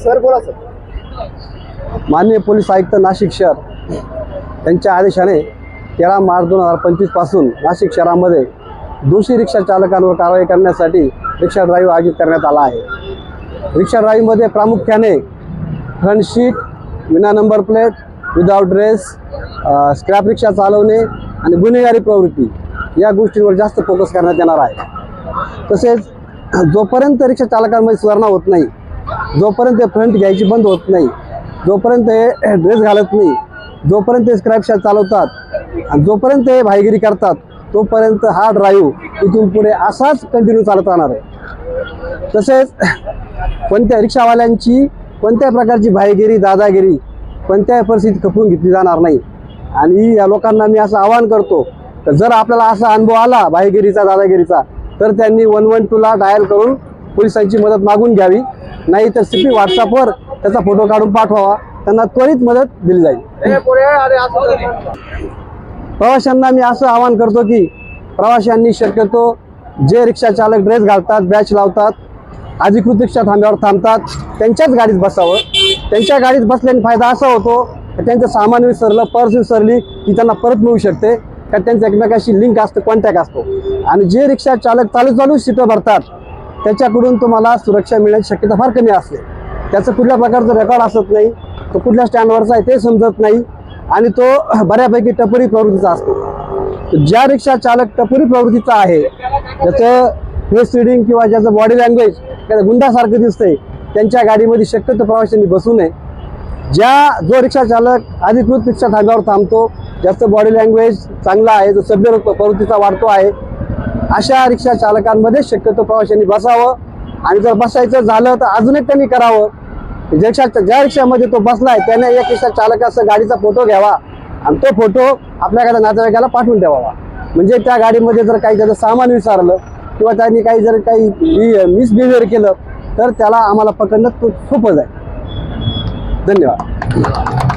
Sir बोला sir. माननीय police आयुक्त नाशिक शहर यांच्या आदेशाने 13 मार्च 2025 पासून नाशिक शहरामध्ये दोषी रिक्षा चालकांवर कारवाई करण्यासाठी रिक्षा ड्राईव्ह आयोजित करण्यात आला आहे. रिक्षा ड्राईव्हमध्ये प्रामुख्याने फ्रंट सीट, विना number plate, without dress, scrap rickshaw चालवणे आणि गुन्हेगारी प्रवृत्ती या गोष्टींवर जास्त फोकस करण्यात येणार आहे. तसेच जोपर्यंत रिक्षा चालकांमध्ये सुधारणा होत नाही, जोपर्यंत फ्रंट घ्यायची बंद होत नाही, जोपर्यंत हे ड्रेस घालत नाही, जोपर्यंत ते स्क्रॅप रिक्षा चालवतात आणि जोपर्यंत हे भाईगिरी करतात, तोपर्यंत हा ड्राईव्ह इथून पुढे असाच कंटिन्यू चालत राहणार आहे. तसेच कोणत्या रिक्षावाल्यांची कोणत्याही प्रकारची भाईगिरी, दादागिरी कोणत्याही परिस्थितीत खपवून घेतली जाणार नाही. आणि या लोकांना मी असं आवाहन करतो तर जर आपल्याला असा अनुभव आला भाईगिरीचा, दादागिरीचा, तर त्यांनी 112ला डायल करून पोलिसांची मदत मागून घ्यावी. नाही तर CP व्हॉट्सअपवर त्याचा फोटो काढून पाठवावा, त्यांना त्वरित मदत दिली जाईल. प्रवाशांना मी असं आवाहन करतो की प्रवाशांनी शक्यतो जे रिक्षा चालक ड्रेस घालतात, बॅच लावतात, अधिकृत रिक्षा थांब्यावर थांबतात, त्यांच्याच गाडीत बसावं. त्यांच्या गाडीत बसल्याने फायदा असा होतो की त्यांचं सामान विसरलं, पर्स विसरली की त्यांना परत मिळू शकते, कारण त्यांचं एकमेकाशी लिंक असतं, कॉन्टॅक्ट असतो. आणि जे रिक्षा चालक चालू सीटं भरतात त्याच्याकडून तुम्हाला सुरक्षा मिळण्याची शक्यता फार कमी असते. त्याचं कुठल्या प्रकारचं रेकॉर्ड असत नाही, तो कुठल्या स्टँडवरचा आहे ते समजत नाही आणि तो बऱ्यापैकी टपोरी प्रवृत्तीचा असतो. ज्या रिक्षा चालक टपोरी प्रवृत्तीचा आहे, ज्याचं फेस रिडिंग किंवा ज्याचं बॉडी लँग्वेज त्याला गुंडासारखं दिसतंय, त्यांच्या गाडीमध्ये शक्यतो प्रवाशांनी बसू नये. जो रिक्षा चालक अधिकृत रिक्षा थांब्यावर थांबतो, ज्याचं बॉडी लँग्वेज चांगला आहे, जो सभ्य प्रवृत्तीचा वाढतो आहे, अशा रिक्षा चालकांमध्ये शक्यतो प्रवाशांनी बसावं. आणि जर बसायचं झालं तर अजून एक त्यांनी करावं, ज्या रिक्षामध्ये तो बसलाय त्याने एक रिक्षा चालकाचा गाडीचा फोटो घ्यावा आणि तो फोटो आपल्याकडे नातेवाईकाला पाठवून द्यावा. म्हणजे त्या गाडीमध्ये जर काही त्याचं सामान विसरलं किंवा त्यांनी काही मिसबिहेवियर केलं तर त्याला आम्हाला पकडणं खूप सोपं जाईल. धन्यवाद.